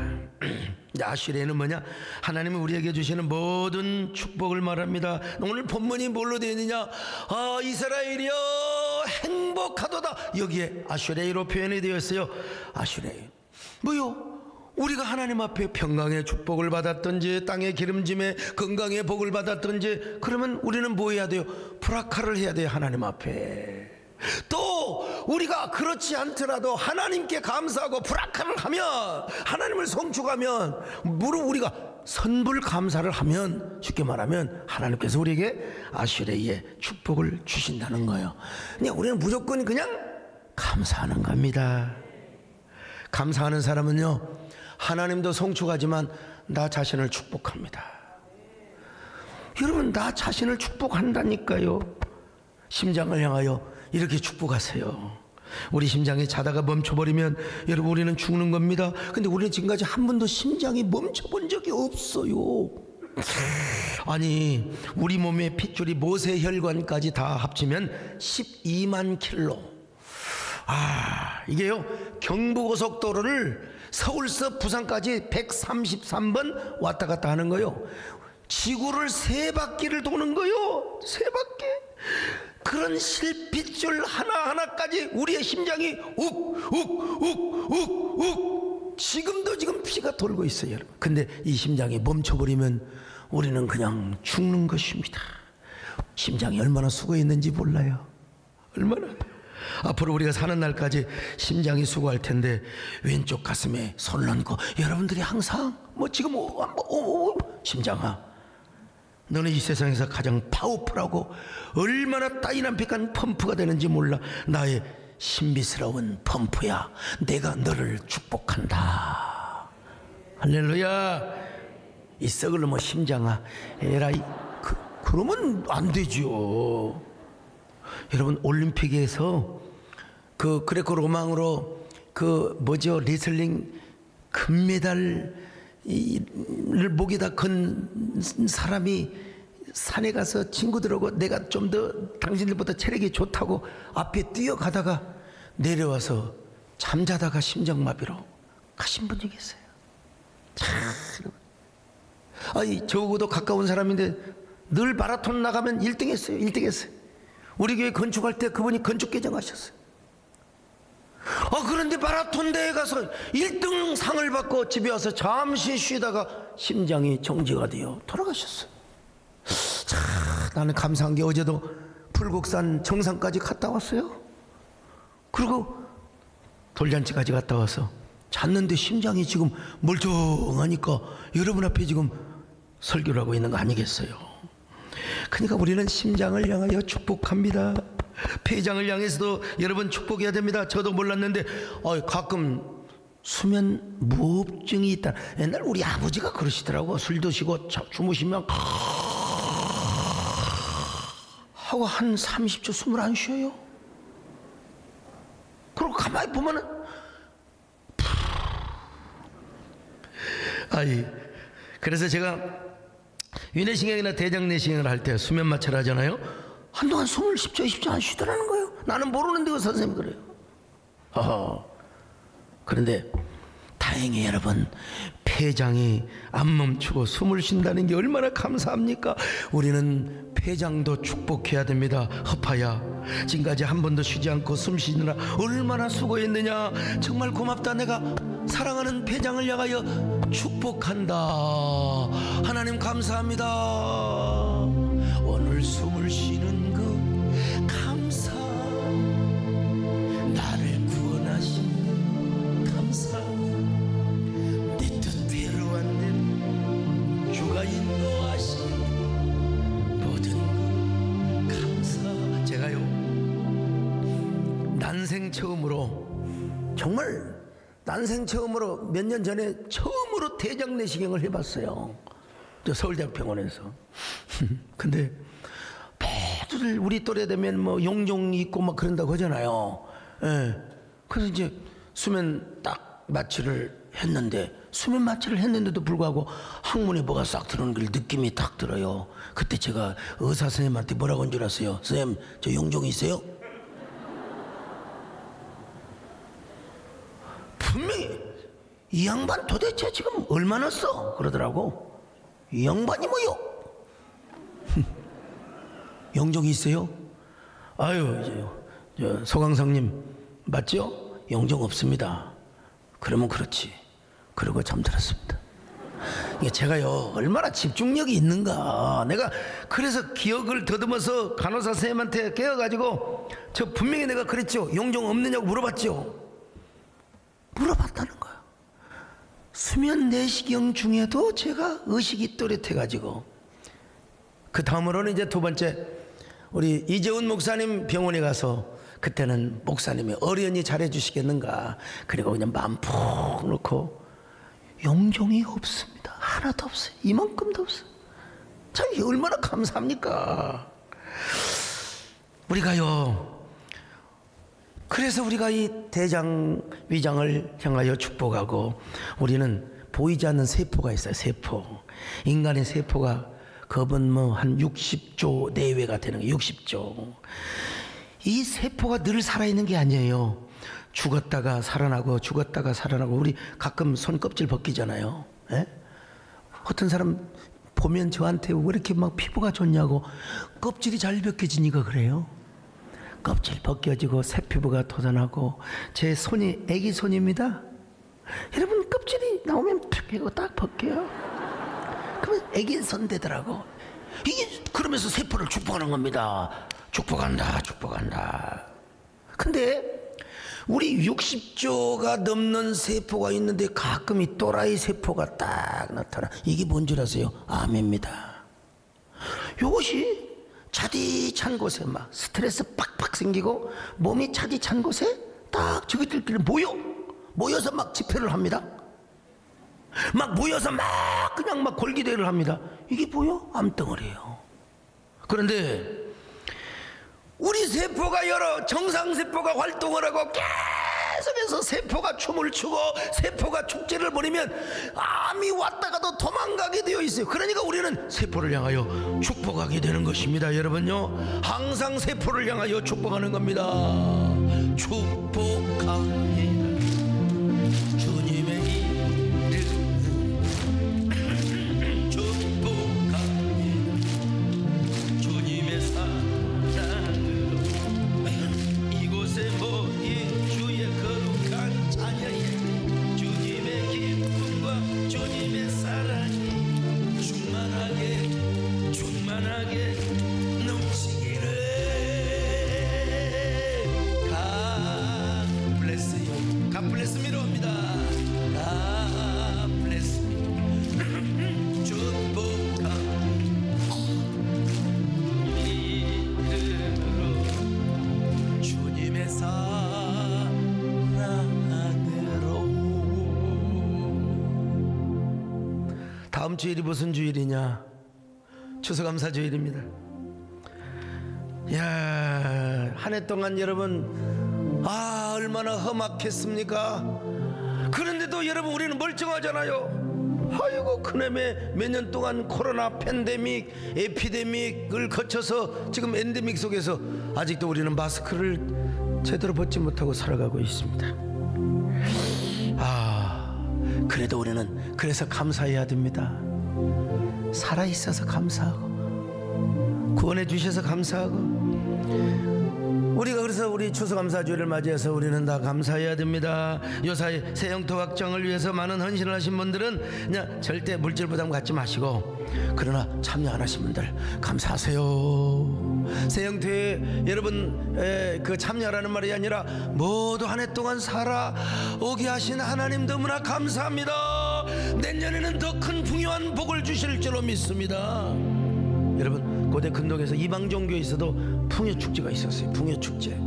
아슈레는 뭐냐? 하나님은 우리에게 주시는 모든 축복을 말합니다. 오늘 본문이 뭘로 되어 있느냐? 이스라엘이여 행복하도다. 여기에 아슈레로 표현이 되어 있어요. 아슈레 뭐요? 우리가 하나님 앞에 평강의 축복을 받았든지 땅의 기름짐에 건강의 복을 받았든지, 그러면 우리는 뭐 해야 돼요? 브라카를 해야 돼요. 하나님 앞에. 또 우리가 그렇지 않더라도 하나님께 감사하고 브라카를 하면, 하나님을 송축하면, 무릇 우리가 선불 감사를 하면, 쉽게 말하면 하나님께서 우리에게 아슈레의 축복을 주신다는 거예요. 그냥 우리는 무조건 그냥 감사하는 겁니다. 감사하는 사람은요, 하나님도 송축하지만 나 자신을 축복합니다. 여러분, 나 자신을 축복한다니까요. 심장을 향하여 이렇게 축복하세요. 우리 심장이 자다가 멈춰버리면 여러분 우리는 죽는 겁니다. 근데 우리는 지금까지 한 번도 심장이 멈춰본 적이 없어요. 아니, 우리 몸의 핏줄이 모세혈관까지 다 합치면 12만 킬로. 이게요, 경부고속도로를 서울서 부산까지 133번 왔다 갔다 하는 거요. 지구를 3바퀴를 도는 거요. 3바퀴. 그런 실핏줄 하나하나까지 우리의 심장이 욱욱욱욱욱 지금도 지금 피가 돌고 있어요, 여러분. 근데 이 심장이 멈춰버리면 우리는 그냥 죽는 것입니다. 심장이 얼마나 수고했는지 몰라요. 얼마나. 앞으로 우리가 사는 날까지 심장이 수고할 텐데 왼쪽 가슴에 손을 얹고 여러분들이 항상 뭐 지금 심장아, 너는 이 세상에서 가장 파워풀하고 얼마나 다이나믹한 펌프가 되는지 몰라. 나의 신비스러운 펌프야. 내가 너를 축복한다. 할렐루야. 이 썩을 놈의 심장아, 에라이, 그러면 안 되죠. 여러분, 올림픽에서 그레코 로망으로 레슬링 금메달 이를 목에다 건 사람이 산에 가서 친구들하고 내가 좀 더 당신들보다 체력이 좋다고 앞에 뛰어가다가 내려와서 잠자다가 심장마비로 가신 분이 계세요. 참, 아니 저하고도 가까운 사람인데 늘 마라톤 나가면 1등 했어요. 1등 했어요. 우리 교회 건축할 때 그분이 건축 개정하셨어요. 그런데 마라톤 대회 가서 1등 상을 받고 집에 와서 잠시 쉬다가 심장이 정지가 되어 돌아가셨어요. 참, 나는 감사한 게 어제도 불국산 정상까지 갔다 왔어요. 그리고 돌잔치까지 갔다 와서 잤는데 심장이 지금 멀쩡하니까 여러분 앞에 지금 설교를 하고 있는 거 아니겠어요? 그러니까 우리는 심장을 향하여 축복합니다. 폐장을 향해서도 여러분 축복해야 됩니다. 저도 몰랐는데 가끔 수면 무호흡증이 있다. 옛날 우리 아버지가 그러시더라고. 술 드시고 주무시면 하고 한 30초 숨을 안 쉬어요. 그리고 가만히 보면은 그래서 제가 위내시경이나 대장내시경을 할 때 수면 마취를 하잖아요. 한동안 숨을 10초 20초 안 쉬더라는 거예요. 나는 모르는데 그 선생님이 그래요. 그런데 다행히 여러분, 폐장이 안 멈추고 숨을 쉰다는 게 얼마나 감사합니까? 우리는 폐장도 축복해야 됩니다. 허파야, 지금까지 한 번도 쉬지 않고 숨 쉬느라 얼마나 수고했느냐. 정말 고맙다. 내가 사랑하는 폐장을 향하여 축복한다. 하나님 감사합니다. 오늘 숨을 쉬는 것 감사, 나를 구원하신 감사, 내 뜻대로 안 되는 주가 인도하신 모든 것 감사. 제가요 난생 처음으로, 정말 난생 처음으로 몇 년 전에 처음으로 대장 내시경을 해봤어요. 저 서울대학 병원에서. 근데 모두들 우리 또래 되면 뭐 용종이 있고 막 그런다고 하잖아요. 예. 그래서 이제 수면 딱 마취를 했는데, 수면 마취를 했는데도 불구하고 항문에 뭐가 싹 들어오는 걸 느낌이 딱 들어요. 그때 제가 의사 선생님한테 뭐라고 한 줄 아세요? 선생님, 저 용종이 있어요? 분명히 이 양반 도대체 지금 얼마나 써? 그러더라고. 이 양반이 뭐요? 영종이 있어요? 이제 소강상님 맞죠? 영종 없습니다. 그러면 그렇지. 그러고 잠들었습니다. 이게 제가요 얼마나 집중력이 있는가. 내가 그래서 기억을 더듬어서 간호사 선생님한테 깨워가지고 저 분명히 내가 그랬죠. 영종 없느냐고 물어봤죠. 물어봤다는 거야. 수면 내시경 중에도 제가 의식이 또렷해가지고, 그 다음으로는 이제 두 번째, 우리 이재훈 목사님 병원에 가서, 그때는 목사님이 어련히 잘해주시겠는가, 그리고 그냥 마음 푹 놓고 용종이 없습니다. 하나도 없어요. 이만큼도 없어요. 참 얼마나 감사합니까? 우리가요, 그래서 우리가 이 대장 위장을 향하여 축복하고, 우리는 보이지 않는 세포가 있어요. 세포. 인간의 세포가 겁은 뭐 한 60조 내외가 되는 거예요. 60조. 이 세포가 늘 살아있는 게 아니에요. 죽었다가 살아나고 죽었다가 살아나고. 우리 가끔 손 껍질 벗기잖아요. 예? 어떤 사람 보면 저한테 왜 이렇게 막 피부가 좋냐고. 껍질이 잘 벗겨지니까 그래요. 껍질 벗겨지고 새 피부가 돋아나고. 제 손이 애기 손입니다. 여러분, 껍질이 나오면 탁 하고 딱 벗겨요. 그러면 애기 손 되더라고. 이게 그러면서 세포를 축복하는 겁니다. 축복한다, 축복한다. 근데 우리 60조가 넘는 세포가 있는데 가끔 이 또라이 세포가 딱 나타나. 이게 뭔 줄 아세요? 암입니다. 이것이 차디찬 곳에 막 스트레스 팍팍 생기고 몸이 차디찬 곳에 딱 저기들끼리 모여서 막 집회를 합니다. 막 모여서 막 그냥 막 골기대를 합니다. 이게 뭐요? 암덩어리예요. 그런데 우리 세포가 여러 정상세포가 활동을 하고 계속해서 세포가 춤을 추고 세포가 축제를 벌이면 암이 왔다가도 도망가게 되어 있어요. 그러니까 우리는 세포를 향하여 축복하게 되는 것입니다. 여러분요, 항상 세포를 향하여 축복하는 겁니다. 축복합니다. 주님의 이름 축복합니다. 주님의 사랑으로 이곳에 모인 주의 거룩한 자녀의 주님의 기쁨과 주님의 사랑이 충만하게 넘치기를. God bless you. God bless me로 합니다. God bless me. 축복합니다. 이름으로 주님의 사랑으로. 다음 주일이 무슨 주일이냐? 추수감사 주일입니다. 야, 한 해 동안 여러분 얼마나 험악했습니까? 그런데도 여러분 우리는 멀쩡하잖아요. 아이고, 그놈의 몇 년 동안 코로나 팬데믹, 에피데믹을 거쳐서 지금 엔데믹 속에서 아직도 우리는 마스크를 제대로 벗지 못하고 살아가고 있습니다. 그래도 우리는 그래서 감사해야 됩니다. 살아있어서 감사하고 구원해 주셔서 감사하고, 우리가 그래서 우리 추수감사주일을 맞이해서 우리는 다 감사해야 됩니다. 요사이 세영토 확정을 위해서 많은 헌신을 하신 분들은 그냥 절대 물질 부담 갖지 마시고, 그러나 참여 안 하신 분들 감사하세요. 세영토에 여러분 그 참여라는 말이 아니라 모두 한 해 동안 살아오게 하신 하나님 너무나 감사합니다. 내년에는 더 큰 풍요한 복을 주실 줄로 믿습니다. 여러분, 고대 근동에서 이방 종교에서도 풍요축제가 있었어요. 풍요축제.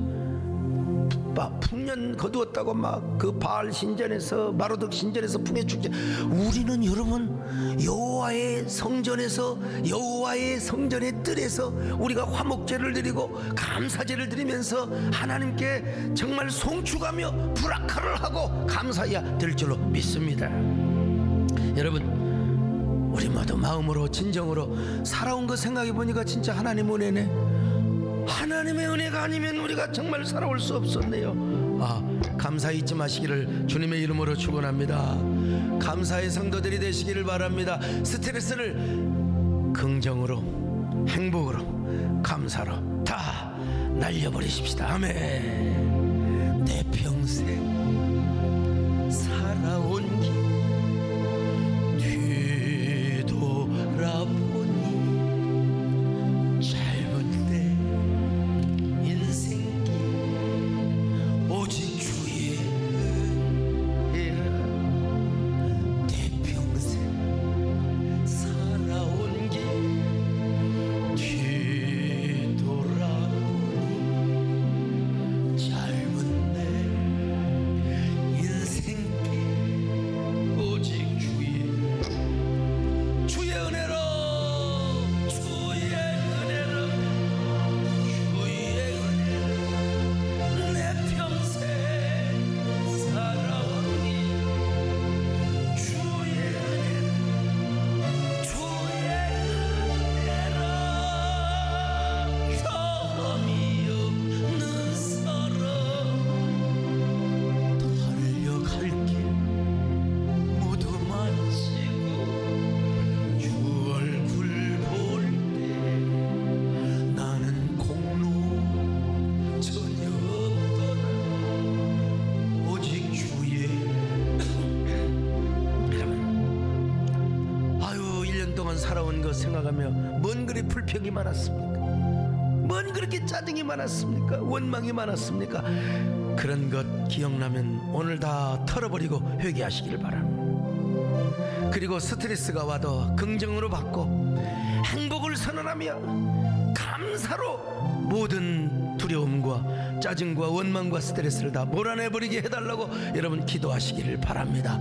풍년 거두었다고 막 그 바알 신전에서 마루덕 신전에서 풍요축제. 우리는 여러분 여호와의 성전에서, 여호와의 성전의 뜰에서 우리가 화목제를 드리고 감사제를 드리면서 하나님께 정말 송축하며 브라카를 하고 감사해야 될 줄로 믿습니다. 여러분, 우리 모두 마음으로 진정으로 살아온 거 생각해 보니까 진짜 하나님 은혜네. 하나님의 은혜가 아니면 우리가 정말 살아올 수 없었네요. 감사 잊지 마시기를 주님의 이름으로 축원합니다. 감사의 성도들이 되시기를 바랍니다. 스트레스를 긍정으로, 행복으로, 감사로 다 날려버리십시다. 아멘. 내 평생 살아온 길 뒤돌아보니 짧은 때 인생길 오직 주의 은혜라. 내 평생 살아온 길 뒤돌아보니 짧은 내 인생길 오직 주의 은혜로, 주의 은혜로, 주의 은혜로 내 평생 살아온 길 주의 은혜로, 주의 은혜로 혐의 없는 사랑 달려갈 길 모두 마치고 주 얼굴 볼 때 나는 공로 전혀 없더라. 오직 주의 아유, 1년 동안 살아온 것 생각하며 뭔 그리 불평이 많았습니까? 뭔 그렇게 짜증이 많았습니까? 원망이 많았습니까? 그런 것 기억나면 오늘 다 털어버리고 회개하시기를 바랍니다. 그리고 스트레스가 와도 긍정으로 받고 행복을 선언하며 감사로 모든 두려움과 짜증과 원망과 스트레스를 다 몰아내버리게 해달라고 여러분 기도하시기를 바랍니다.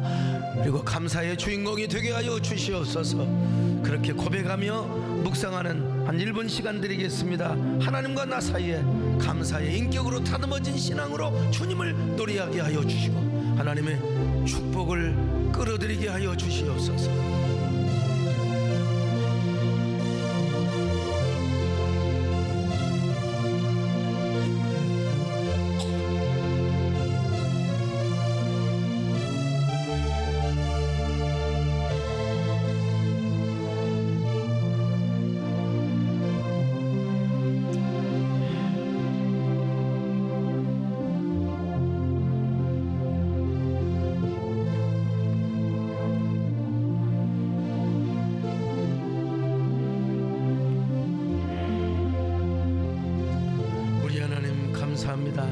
그리고 감사의 주인공이 되게 하여 주시옵소서. 그렇게 고백하며 묵상하는 한 1분 시간 드리겠습니다. 하나님과 나 사이에 감사의 인격으로 다듬어진 신앙으로 주님을 노래하게 하여 주시고 하나님의 축복을 끌어들이게 하여 주시옵소서. 감사합니다.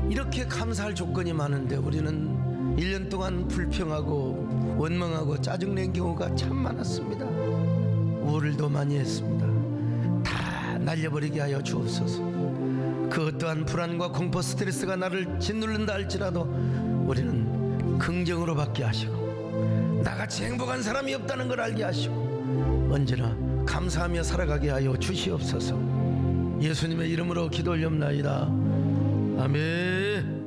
이렇게 감사할 조건이 많은데 우리는 1년 동안 불평하고 원망하고 짜증낸 경우가 참 많았습니다. 우울도 많이 했습니다. 다 날려버리게 하여 주옵소서. 그 어떠한 불안과 공포 스트레스가 나를 짓누른다 할지라도 우리는 긍정으로 받게 하시고 나같이 행복한 사람이 없다는 걸 알게 하시고 언제나 감사하며 살아가게 하여 주시옵소서. 예수님의 이름으로 기도 올렵나이다. 아멘.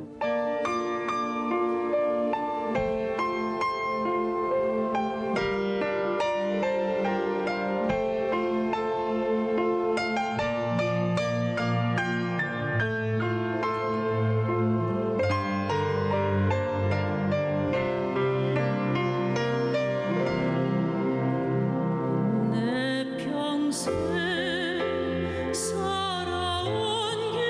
살아온 길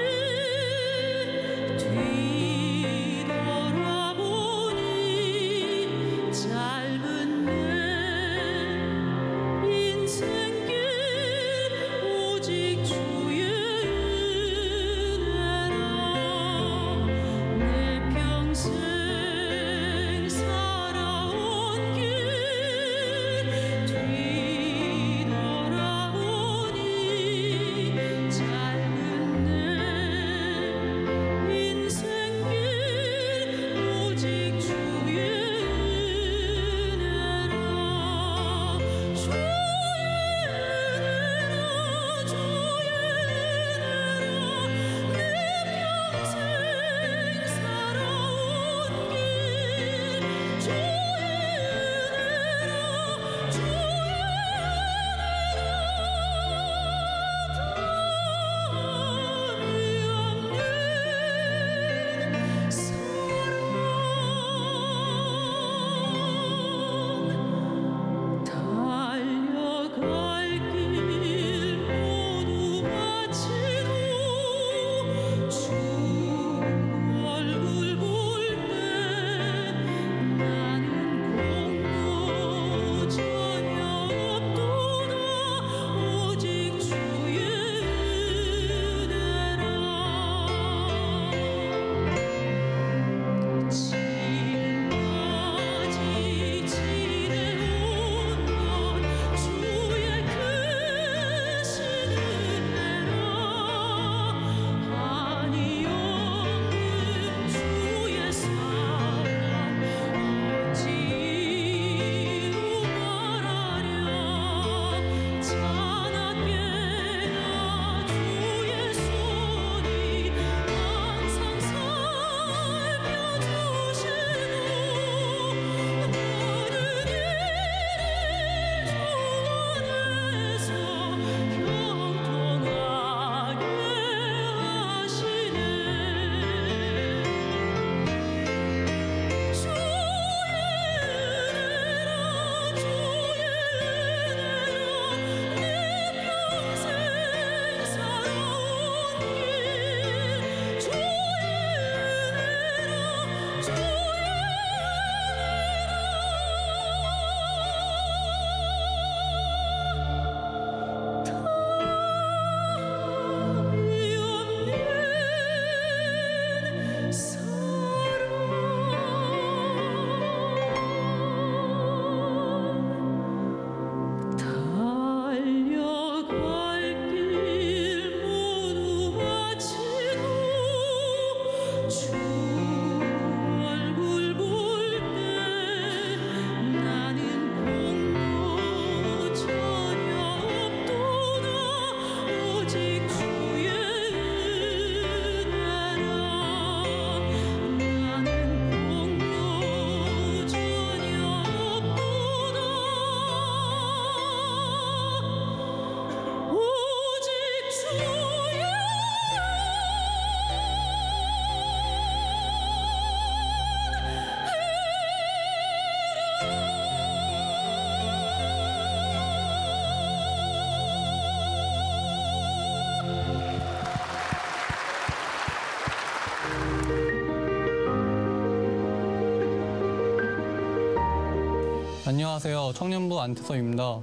안녕하세요. 청년부 안태서입니다.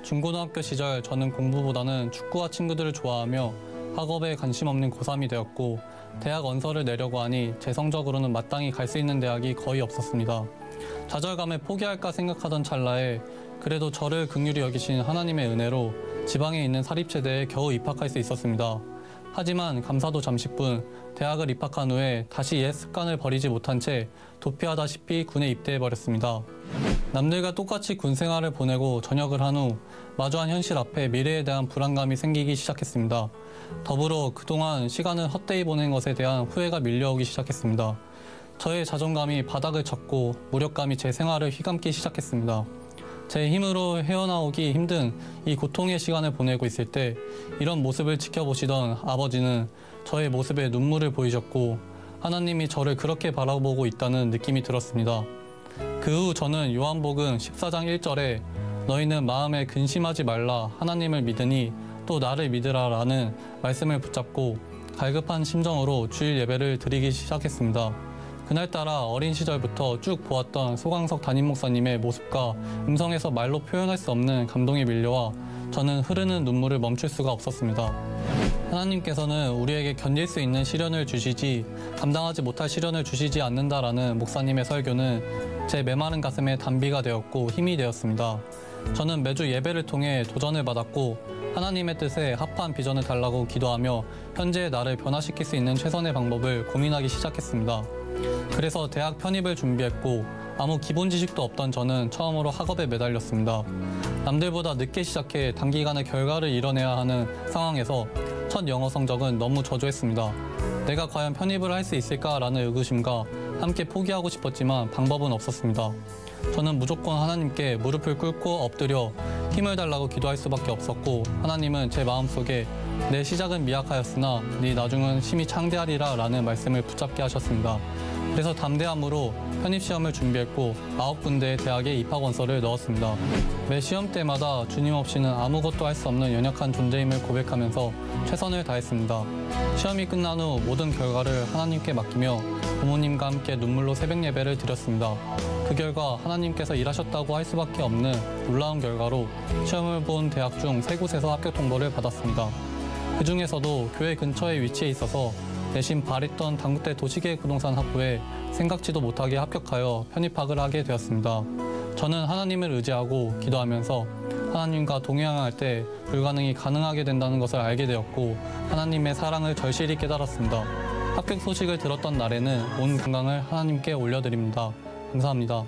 중고등학교 시절 저는 공부보다는 축구와 친구들을 좋아하며 학업에 관심 없는 고3이 되었고 대학 원서를 내려고 하니 제 성적으로는 마땅히 갈 수 있는 대학이 거의 없었습니다. 좌절감에 포기할까 생각하던 찰나에 그래도 저를 긍휼히 여기신 하나님의 은혜로 지방에 있는 사립제대에 겨우 입학할 수 있었습니다. 하지만 감사도 잠시뿐 대학을 입학한 후에 다시 옛 습관을 버리지 못한 채 도피하다시피 군에 입대해버렸습니다. 남들과 똑같이 군 생활을 보내고 전역을 한 후 마주한 현실 앞에 미래에 대한 불안감이 생기기 시작했습니다. 더불어 그동안 시간을 헛되이 보낸 것에 대한 후회가 밀려오기 시작했습니다. 저의 자존감이 바닥을 쳤고 무력감이 제 생활을 휘감기 시작했습니다. 제 힘으로 헤어나오기 힘든 이 고통의 시간을 보내고 있을 때 이런 모습을 지켜보시던 아버지는 저의 모습에 눈물을 보이셨고 하나님이 저를 그렇게 바라보고 있다는 느낌이 들었습니다. 그 후 저는 요한복음 14장 1절에 너희는 마음에 근심하지 말라 하나님을 믿으니 또 나를 믿으라 라는 말씀을 붙잡고 갈급한 심정으로 주일 예배를 드리기 시작했습니다. 그날따라 어린 시절부터 쭉 보았던 소강석 담임 목사님의 모습과 음성에서 말로 표현할 수 없는 감동이 밀려와 저는 흐르는 눈물을 멈출 수가 없었습니다. 하나님께서는 우리에게 견딜 수 있는 시련을 주시지 감당하지 못할 시련을 주시지 않는다라는 목사님의 설교는 제 메마른 가슴에 단비가 되었고 힘이 되었습니다. 저는 매주 예배를 통해 도전을 받았고 하나님의 뜻에 합한 비전을 달라고 기도하며 현재의 나를 변화시킬 수 있는 최선의 방법을 고민하기 시작했습니다. 그래서 대학 편입을 준비했고 아무 기본 지식도 없던 저는 처음으로 학업에 매달렸습니다. 남들보다 늦게 시작해 단기간에 결과를 이뤄내야 하는 상황에서 첫 영어 성적은 너무 저조했습니다. 내가 과연 편입을 할 수 있을까라는 의구심과 함께 포기하고 싶었지만 방법은 없었습니다. 저는 무조건 하나님께 무릎을 꿇고 엎드려 힘을 달라고 기도할 수밖에 없었고 하나님은 제 마음속에 내 시작은 미약하였으나 네 나중은 심히 창대하리라 라는 말씀을 붙잡게 하셨습니다. 그래서 담대함으로 편입시험을 준비했고 9군데의 대학에 입학원서를 넣었습니다. 매 시험 때마다 주님 없이는 아무것도 할 수 없는 연약한 존재임을 고백하면서 최선을 다했습니다. 시험이 끝난 후 모든 결과를 하나님께 맡기며 부모님과 함께 눈물로 새벽 예배를 드렸습니다. 그 결과 하나님께서 일하셨다고 할 수밖에 없는 놀라운 결과로 시험을 본 대학 중 3곳에서 합격 통보를 받았습니다. 그 중에서도 교회 근처에 위치해 있어서 내심 바랬던 당국대 도시계획부동산 학부에 생각지도 못하게 합격하여 편입학을 하게 되었습니다. 저는 하나님을 의지하고 기도하면서 하나님과 동행할 때 불가능이 가능하게 된다는 것을 알게 되었고 하나님의 사랑을 절실히 깨달았습니다. 합격 소식을 들었던 날에는 온 건강을 하나님께 올려드립니다. 감사합니다.